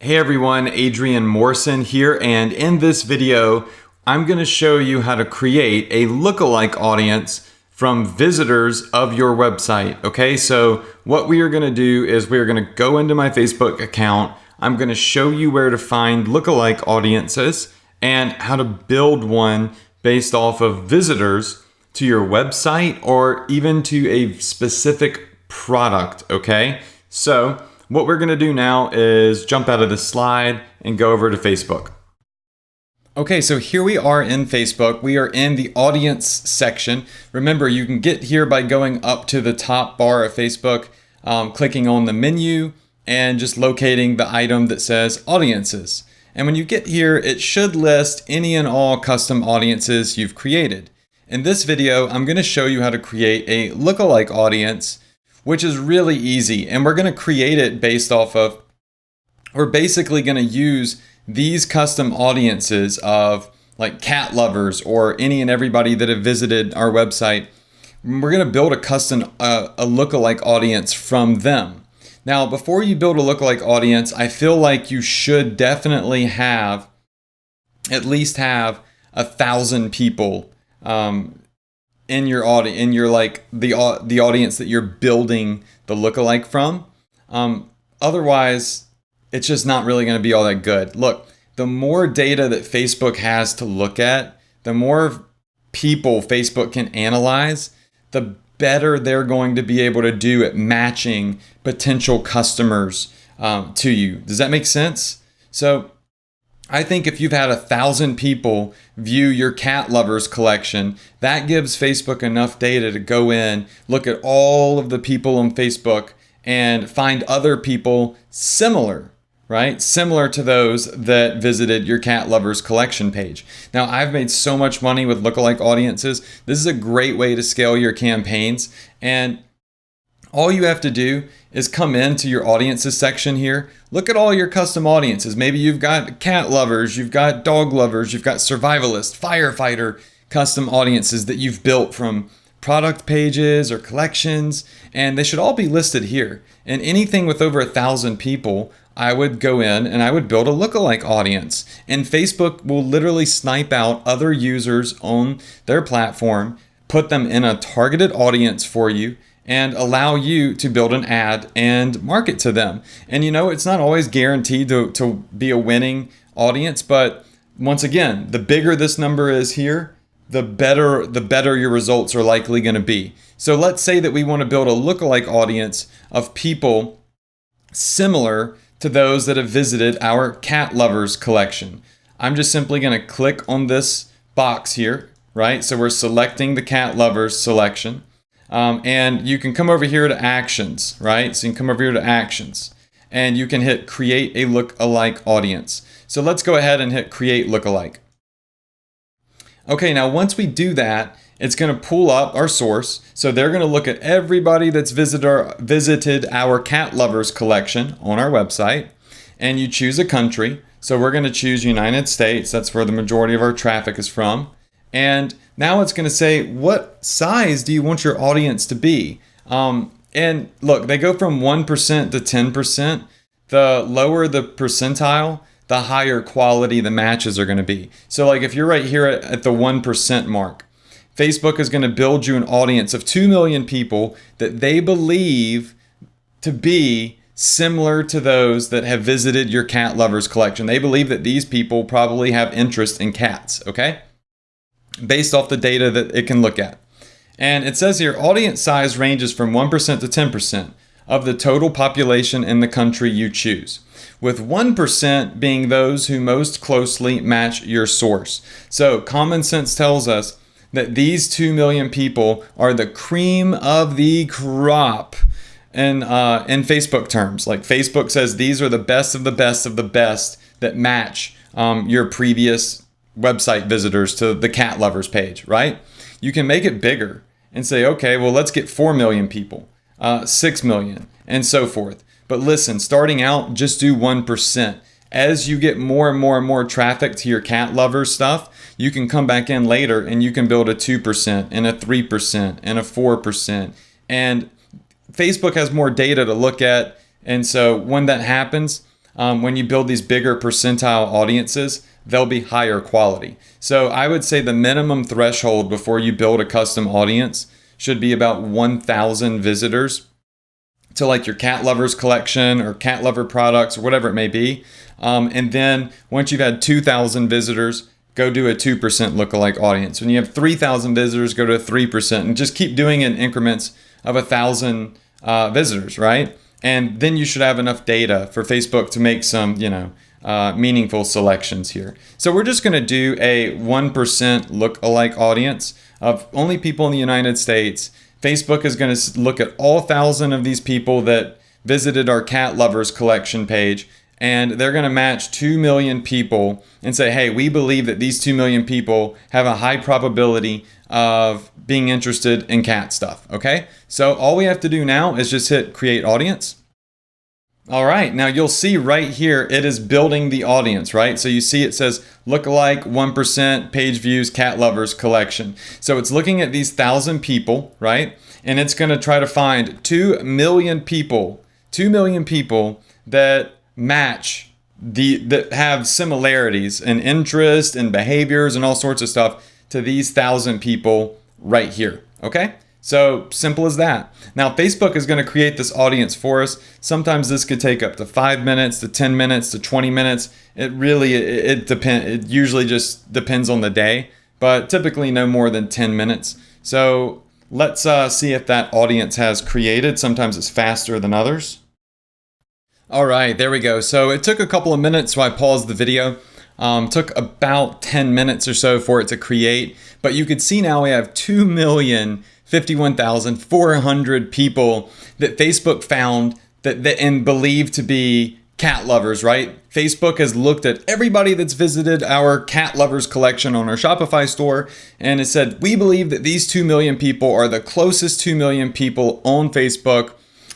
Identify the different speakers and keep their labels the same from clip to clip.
Speaker 1: Hey everyone, Adrian Morrison here, and in this video, I'm going to show you how to create a lookalike audience from visitors of your website. Okay, so what we are going to do is we are going to go into my Facebook account. I'm going to show you where to find lookalike audiences and how to build one based off of visitors to your website or even to a specific product. Okay, so what we're going to do now is jump out of the slide and go over to Facebook. Okay, so here we are in Facebook. We are in the audience section. Remember, you can get here by going up to the top bar of Facebook, clicking on the menu and just locating the item that says audiences. And when you get here, it should list any and all custom audiences you've created. In this video, I'm going to show you how to create a lookalike audience, which is really easy. And we're going to create it based off of, we're basically going to use these custom audiences of like cat lovers or any and everybody that have visited our website. We're going to build a custom, a lookalike audience from them. Now, before you build a lookalike audience, I feel like you should definitely have, at least have 1,000 people, in your audience, in your like the audience that you're building the lookalike from. Otherwise, it's just not really going to be all that good. Look, the more data that Facebook has to look at, the more people Facebook can analyze, the better they're going to be able to do at matching potential customers to you. Does that make sense? So I think if you've had 1,000 people view your cat lovers collection, that gives Facebook enough data to go in, look at all of the people on Facebook and find other people similar, right? Similar to those that visited your cat lovers collection page. Now, I've made so much money with lookalike audiences. This is a great way to scale your campaigns. And all you have to do is come into your audiences section here. Look at all your custom audiences. Maybe you've got cat lovers, you've got dog lovers, you've got survivalist, firefighter custom audiences that you've built from product pages or collections, and they should all be listed here. And anything with over 1,000 people, I would go in and I would build a lookalike audience. And Facebook will literally snipe out other users on their platform, put them in a targeted audience for you, and allow you to build an ad and market to them. And you know, it's not always guaranteed to be a winning audience, but once again, the bigger this number is here, the better your results are likely going to be. So let's say that we want to build a lookalike audience of people similar to those that have visited our cat lovers collection. I'm just simply going to click on this box here, right? So we're selecting the cat lovers selection. And you can come over here to actions, right? So you can come over here to actions and you can hit create a lookalike audience. So let's go ahead and hit create lookalike. Okay, now once we do that, it's going to pull up our source. So they're going to look at everybody that's visited our cat lovers collection on our website, and you choose a country. So we're going to choose United States. That's where the majority of our traffic is from. And now it's going to say, what size do you want your audience to be? And look, they go from 1% to 10%. The lower the percentile, the higher quality the matches are going to be. So like if you're right here at the 1% mark, Facebook is going to build you an audience of 2 million people that they believe to be similar to those that have visited your cat lovers collection. They believe that these people probably have interest in cats, okay? Based off the data that it can look at. And it says here, audience size ranges from 1% to 10% of the total population in the country you choose, with 1% being those who most closely match your source. So common sense tells us that these 2 million people are the cream of the crop in Facebook terms. Like Facebook says these are the best of the best of the best that match your previous website visitors to the cat lovers page, right? You can make it bigger and say, okay, well, let's get 4 million people, 6 million, and so forth. But listen, starting out, just do 1%. As you get more and more and more traffic to your cat lovers stuff, you can come back in later and you can build a 2% and a 3% and a 4%. And Facebook has more data to look at. And so when that happens, when you build these bigger percentile audiences, they'll be higher quality. So I would say the minimum threshold before you build a custom audience should be about 1,000 visitors to like your cat lovers collection or cat lover products or whatever it may be. And then once you've had 2,000 visitors, go do a 2% lookalike audience. When you have 3,000 visitors, go to 3%, and just keep doing it in increments of 1,000 visitors, right? And then you should have enough data for Facebook to make some, meaningful selections here. So we're just going to do a 1% lookalike audience of only people in the United States. Facebook is going to look at all 1,000 of these people that visited our cat lovers collection page, and they're going to match 2 million people and say, hey, we believe that these 2 million people have a high probability of being interested in cat stuff. Okay, so all we have to do now is just hit create audience. All right, now you'll see right here, it is building the audience, right? So you see it says lookalike 1% page views cat lovers collection. So it's looking at these 1,000 people, right? And it's going to try to find 2 million people that match that have similarities in interest and behaviors and all sorts of stuff to these 1,000 people right here. Okay, so simple as that. Now Facebook is going to create this audience for us. Sometimes this could take up to 5 minutes to 10 minutes to 20 minutes. It depends. It usually just depends on the day, but typically no more than 10 minutes. So let's see if that audience has created. Sometimes it's faster than others. All right, there we go. So it took a couple of minutes, so I paused the video. Took about 10 minutes or so for it to create, but you could see now we have 2,051,400 people that Facebook found that and believed to be cat lovers, right? Facebook has looked at everybody that's visited our cat lovers collection on our Shopify store, and it said, we believe that these 2 million people are the closest 2 million people on Facebook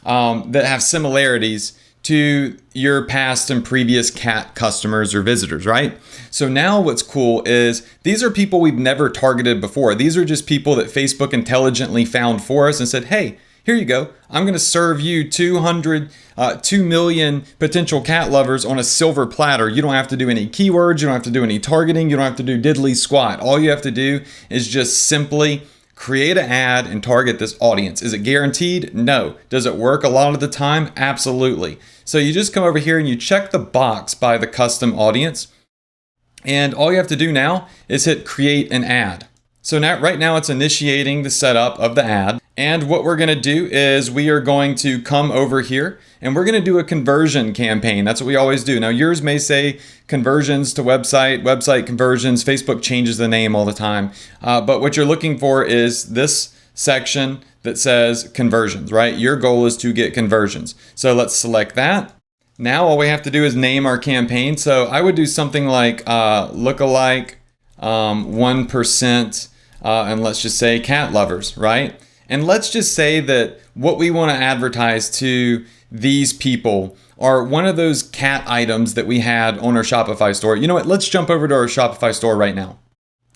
Speaker 1: that have similarities to your past and previous cat customers or visitors, right? So now what's cool is these are people we've never targeted before. These are just people that Facebook intelligently found for us and said, hey, here you go. I'm going to serve you 2 million potential cat lovers on a silver platter. You don't have to do any keywords. You don't have to do any targeting. You don't have to do diddly squat. All you have to do is just simply create an ad and target this audience. Is it guaranteed? No. Does it work a lot of the time? Absolutely. So you just come over here and you check the box by the custom audience. And all you have to do now is hit create an ad. So now, right now it's initiating the setup of the ad. And what we're going to do is we are going to come over here and we're going to do a conversion campaign. That's what we always do. Now yours may say conversions to website conversions. Facebook changes the name all the time. But what you're looking for is this section that says conversions, right? Your goal is to get conversions. So let's select that. Now all we have to do is name our campaign. So I would do something like lookalike 1%, and let's just say cat lovers, right? And let's just say that what we want to advertise to these people are one of those cat items that we had on our Shopify store. You know what? Let's jump over to our Shopify store right now.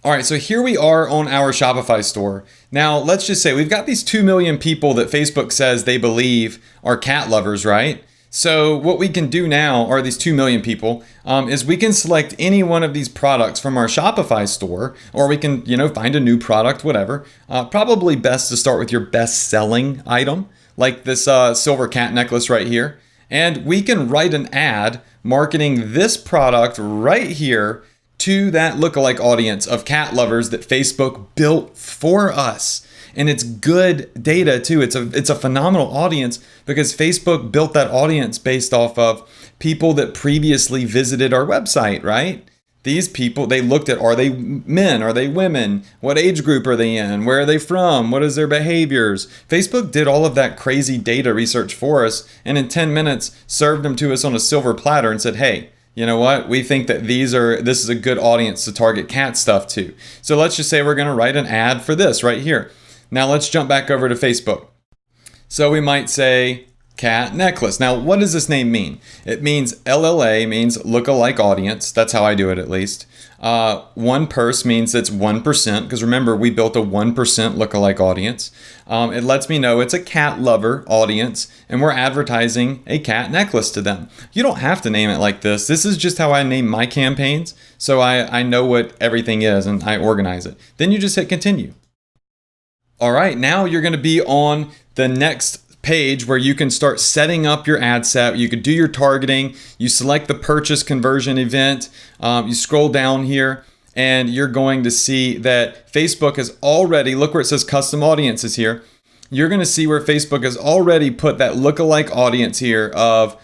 Speaker 1: All right, so here we are on our Shopify store. Now, let's just say we've got these 2 million people that Facebook says they believe are cat lovers, right? So what we can do now, are these 2 million people, is we can select any one of these products from our Shopify store, or we can, find a new product, whatever. Probably best to start with your best-selling item, like this silver cat necklace right here. And we can write an ad marketing this product right here to that lookalike audience of cat lovers that Facebook built for us. And it's good data too. It's a phenomenal audience because Facebook built that audience based off of people that previously visited our website, right? These people, they looked at, are they men? Are they women? What age group are they in? Where are they from? What is their behaviors? Facebook did all of that crazy data research for us, and in 10 minutes served them to us on a silver platter and said, hey, you know what? We think that this is a good audience to target cat stuff to. So let's just say we're going to write an ad for this right here. Now let's jump back over to Facebook. So we might say cat necklace. Now, what does this name mean? It means LAA means lookalike audience. That's how I do it, at least. One purse means it's 1%, because remember, we built a 1% lookalike audience. It lets me know it's a cat lover audience, and we're advertising a cat necklace to them. You don't have to name it like this. This is just how I name my campaigns, so I know what everything is and I organize it. Then you just hit continue. All right, now you're going to be on the next page where you can start setting up your ad set. You could do your targeting. You select the purchase conversion event. You scroll down here and you're going to see that Facebook has already, look where it says custom audiences here. You're going to see where Facebook has already put that lookalike audience here of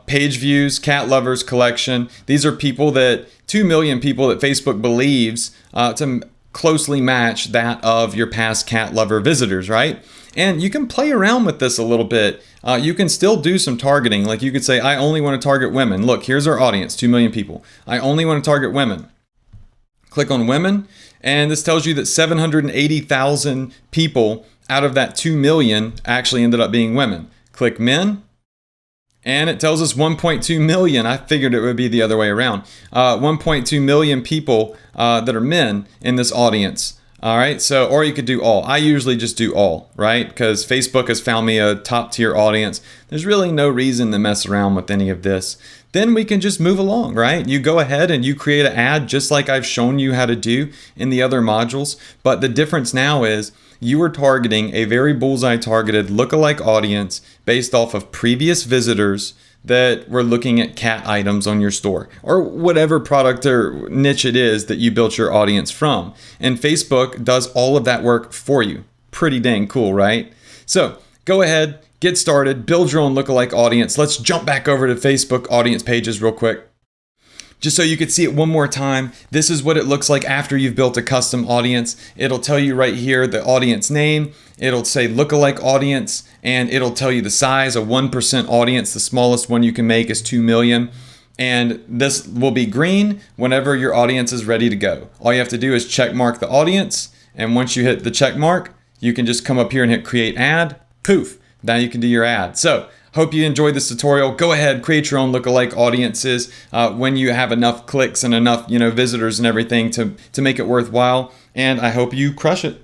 Speaker 1: page views, cat lovers collection. These are people that 2 million people that Facebook believes to closely match that of your past cat lover visitors, right? And you can play around with this a little bit. You can still do some targeting. Like you could say, I only want to target women. Look, here's our audience, 2 million people. I only want to target women. Click on women, and this tells you that 780,000 people out of that 2 million actually ended up being women. Click men, and it tells us 1.2 million. I figured it would be the other way around. 1.2 million people that are men in this audience. All right, so, or you could do all. I usually just do all, right? Because Facebook has found me a top tier audience. There's really no reason to mess around with any of this. Then we can just move along, right? You go ahead and you create an ad just like I've shown you how to do in the other modules. But the difference now is you are targeting a very bullseye targeted lookalike audience based off of previous visitors that were looking at cat items on your store or whatever product or niche it is that you built your audience from. And Facebook does all of that work for you. Pretty dang cool, right? So go ahead, get started, build your own lookalike audience. Let's jump back over to Facebook audience pages real quick. Just so you could see it one more time, this is what it looks like after you've built a custom audience. It'll tell you right here the audience name, it'll say lookalike audience, and it'll tell you the size, a 1% audience. The smallest one you can make is 2 million. And this will be green whenever your audience is ready to go. All you have to do is check mark the audience, and once you hit the check mark, you can just come up here and hit create ad, poof, now you can do your ad. So hope you enjoyed this tutorial. Go ahead, create your own lookalike audiences when you have enough clicks and enough visitors and everything to make it worthwhile. And I hope you crush it.